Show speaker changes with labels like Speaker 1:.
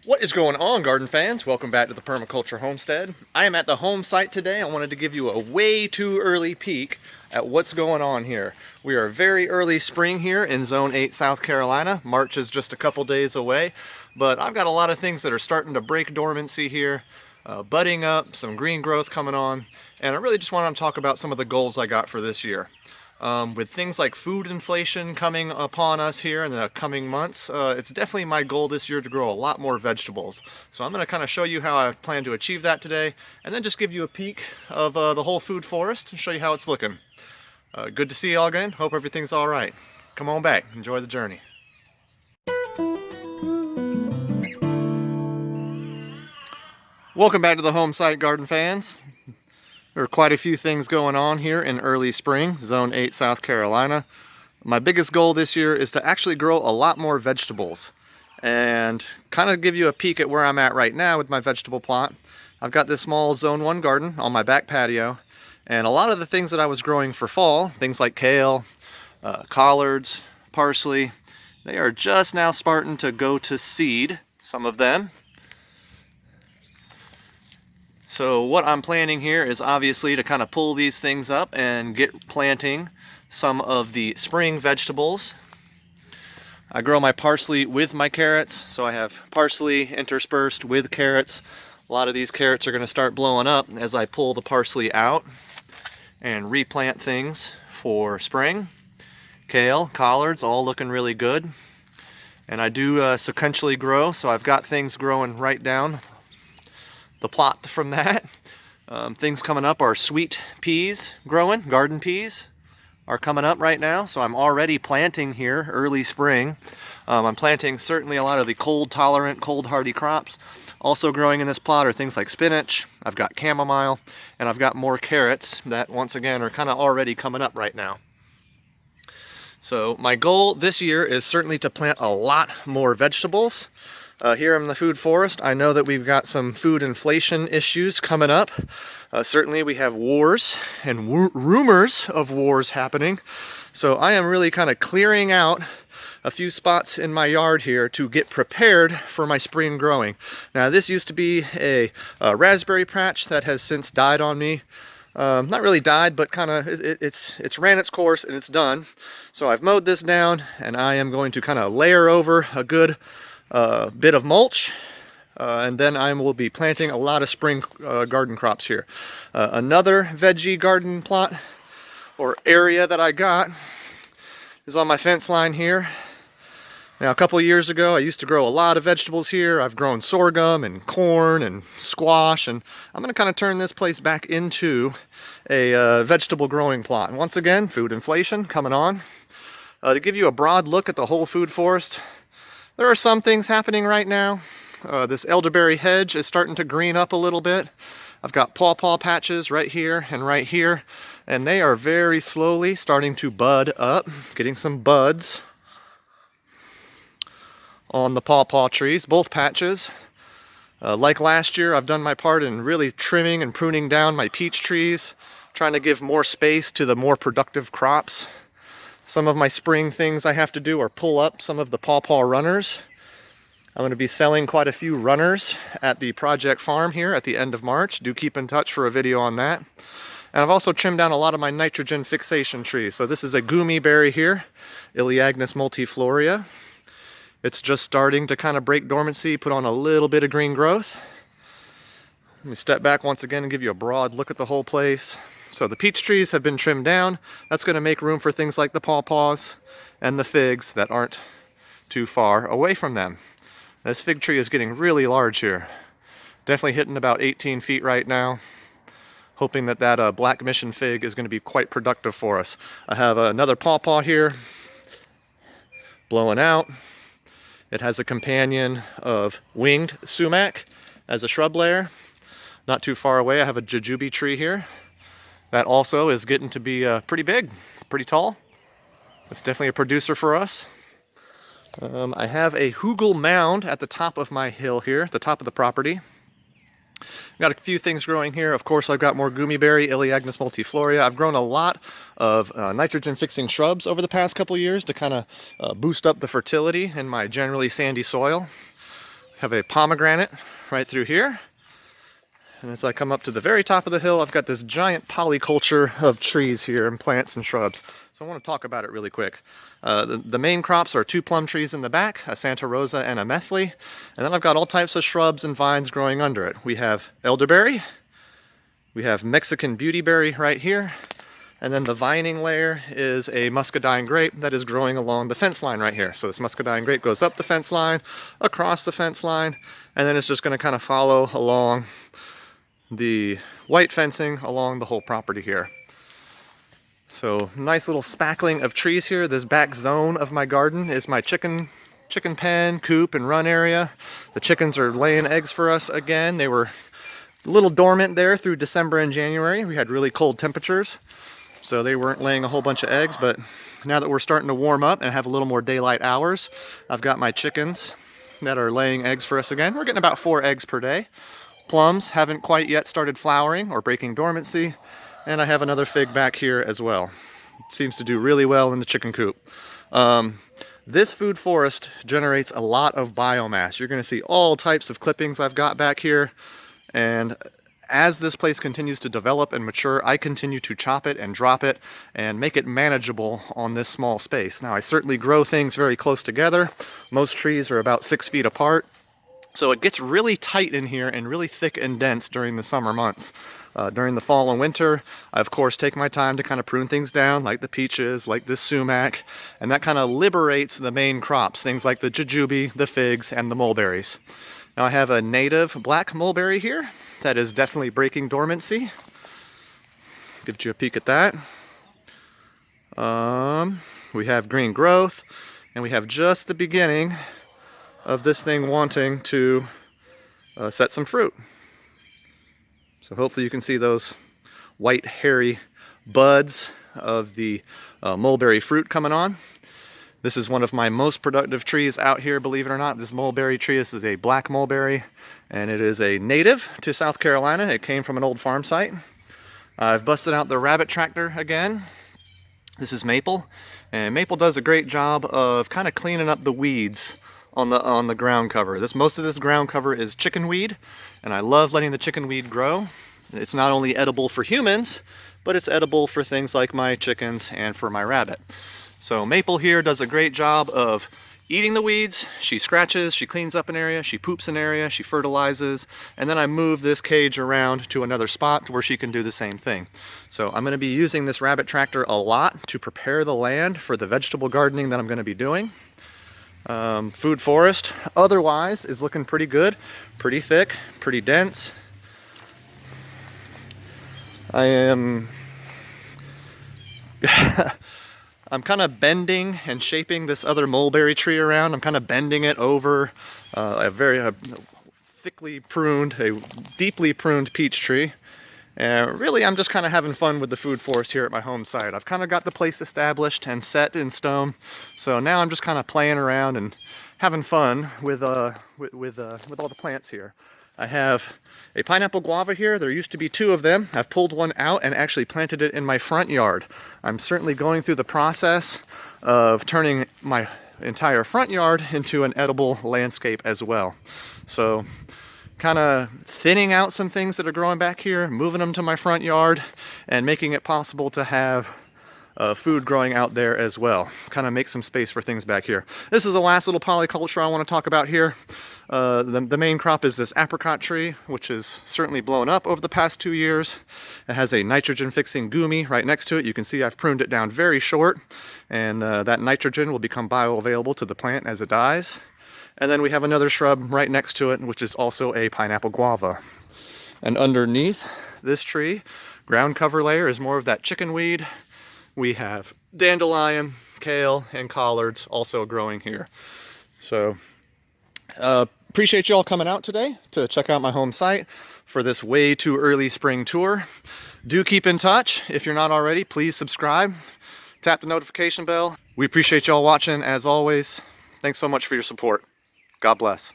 Speaker 1: What is going on, garden fans? Welcome back to the Permaculture Homestead. I am at the home site today. I wanted to give you a way too early peek at what's going on here. We are very early spring here in Zone 8, South Carolina. March is just a couple days away, but I've got a lot of things that are starting to break dormancy here, budding up, some green growth coming on, and I really just want to talk about some of the goals I got for this year. With things like food inflation coming upon us here in the coming months, it's definitely my goal this year to grow a lot more vegetables. So I'm going to kind of show you how I plan to achieve that today, and then just give you a peek of the whole food forest and show you how it's looking. Good to see you all again. Hope everything's all right. Come on back. Enjoy the journey. Welcome back to the home site, garden fans. There are quite a few things going on here in early spring, Zone 8, South Carolina. My biggest goal this year is to actually grow a lot more vegetables and kind of give you a peek at where I'm at right now with my vegetable plot. I've got this small Zone 1 garden on my back patio, and a lot of the things that I was growing for fall, things like kale, collards, parsley, they are just now starting to go to seed, some of them. So what I'm planning here is obviously to kind of pull these things up and get planting some of the spring vegetables. I grow my parsley with my carrots, so I have parsley interspersed with carrots. A lot of these carrots are going to start blowing up as I pull the parsley out and replant things for spring. Kale, collards, all looking really good. And I do sequentially grow, so I've got things growing right down the plot from that. Things coming up are sweet peas growing, garden peas are coming up right now. So I'm already planting here early spring. I'm planting certainly a lot of the cold tolerant, cold hardy crops. Also growing in this plot are things like spinach, I've got chamomile, and I've got more carrots that once again are kind of already coming up right now. So my goal this year is certainly to plant a lot more vegetables. Here in the food forest, I know that we've got some food inflation issues coming up. Certainly we have wars and rumors of wars happening. So I am really kind of clearing out a few spots in my yard here to get prepared for my spring growing. Now this used to be a raspberry patch that has since died on me. Not really died, but kind of it's ran its course and it's done. So I've mowed this down and I am going to kind of layer over a good bit of mulch, and then I will be planting a lot of spring garden crops here. Another veggie garden plot or area that I got is on my fence line here. Now a couple of years ago I used to grow a lot of vegetables here. I've grown sorghum and corn and squash, and I'm going to kind of turn this place back into a vegetable growing plot. And once again, food inflation coming on. To give you a broad look at the whole food forest, there are some things happening right now. This elderberry hedge is starting to green up a little bit. I've got pawpaw patches right here, and they are very slowly starting to bud up, getting some buds on the pawpaw trees, both patches. Like last year, I've done my part in really trimming and pruning down my peach trees, trying to give more space to the more productive crops. Some of my spring things I have to do are pull up some of the pawpaw runners. I'm going to be selling quite a few runners at the project farm here at the end of March. Do keep in touch for a video on that. And I've also trimmed down a lot of my nitrogen fixation trees. So this is a gummy berry here, Elaeagnus multifloria. It's just starting to kind of break dormancy, put on a little bit of green growth. Let me step back once again and give you a broad look at the whole place. So the peach trees have been trimmed down. That's going to make room for things like the pawpaws and the figs that aren't too far away from them. This fig tree is getting really large here. Definitely hitting about 18 feet right now. Hoping that that black mission fig is going to be quite productive for us. I have another pawpaw here blowing out. It has a companion of winged sumac as a shrub layer. Not too far away I have a jujube tree here. That also is getting to be pretty big, pretty tall. It's definitely a producer for us. I have a Hugel Mound at the top of my hill here, at the top of the property. Got a few things growing here. Of course, I've got more gummyberry, Elaeagnus multifloria. I've grown a lot of nitrogen-fixing shrubs over the past couple years to kind of boost up the fertility in my generally sandy soil. Have a pomegranate right through here. And as I come up to the very top of the hill, I've got this giant polyculture of trees here and plants and shrubs. So I want to talk about it really quick. The main crops are 2 plum trees in the back, a Santa Rosa and a Methley. And then I've got all types of shrubs and vines growing under it. We have elderberry, we have Mexican beautyberry right here, and then the vining layer is a muscadine grape that is growing along the fence line right here. So this muscadine grape goes up the fence line, across the fence line, and then it's just going to kind of follow along the white fencing along the whole property here. So nice little spackling of trees here. This back zone of my garden is my chicken pen, coop, and run area. The chickens are laying eggs for us again. They were a little dormant there through December and January. We had really cold temperatures, so they weren't laying a whole bunch of eggs, but now that we're starting to warm up and have a little more daylight hours, I've got my chickens that are laying eggs for us again. We're getting about 4 eggs per day. Plums haven't quite yet started flowering or breaking dormancy, and I have another fig back here as well. It seems to do really well in the chicken coop. This food forest generates a lot of biomass. You're going to see all types of clippings I've got back here, and as this place continues to develop and mature, I continue to chop it and drop it and make it manageable on this small space. Now, I certainly grow things very close together. Most trees are about 6 feet apart. So it gets really tight in here and really thick and dense during the summer months. During the fall and winter, I of course take my time to kind of prune things down, like the peaches, like this sumac, and that kind of liberates the main crops, things like the jujube, the figs, and the mulberries. Now I have a native black mulberry here that is definitely breaking dormancy. Gives you a peek at that. We have green growth, and we have just the beginning of this thing wanting to set some fruit. So hopefully you can see those white hairy buds of the mulberry fruit coming on. This is one of my most productive trees out here, believe it or not. This mulberry tree, this is a black mulberry, and it is a native to South Carolina. It came from an old farm site. I've busted out the rabbit tractor again. This is Maple, and Maple does a great job of kind of cleaning up the weeds on the ground cover. Most of this ground cover is chickenweed, and I love letting the chickenweed grow. It's not only edible for humans, but it's edible for things like my chickens and for my rabbit. So Maple here does a great job of eating the weeds. She scratches, she cleans up an area, she poops an area, she fertilizes, and then I move this cage around to another spot where she can do the same thing. So I'm going to be using this rabbit tractor a lot to prepare the land for the vegetable gardening that I'm going to be doing. Food forest otherwise is looking pretty good, pretty thick, pretty dense. I'm kind of bending and shaping this other mulberry tree around. I'm kind of bending it over a very thickly pruned, a deeply pruned peach tree. And really, I'm just kind of having fun with the food forest here at my home site. I've kind of got the place established and set in stone. So now I'm just kind of playing around and having fun with all the plants here. I have a pineapple guava here. There used to be 2 of them. I've pulled one out and actually planted it in my front yard. I'm certainly going through the process of turning my entire front yard into an edible landscape as well. So kind of thinning out some things that are growing back here, moving them to my front yard, and making it possible to have food growing out there as well. Kind of make some space for things back here. This is the last little polyculture I want to talk about here. The main crop is this apricot tree, which is certainly blown up over the past 2 years. It has a nitrogen fixing gumi right next to it. You can see I've pruned it down very short, and that nitrogen will become bioavailable to the plant as it dies. And then we have another shrub right next to it, which is also a pineapple guava. And underneath this tree, ground cover layer is more of that chickenweed. We have dandelion, kale, and collards also growing here. So appreciate you all coming out today to check out my home site for this way too early spring tour. Do keep in touch. If you're not already, please subscribe. Tap the notification bell. We appreciate y'all watching as always. Thanks so much for your support. God bless.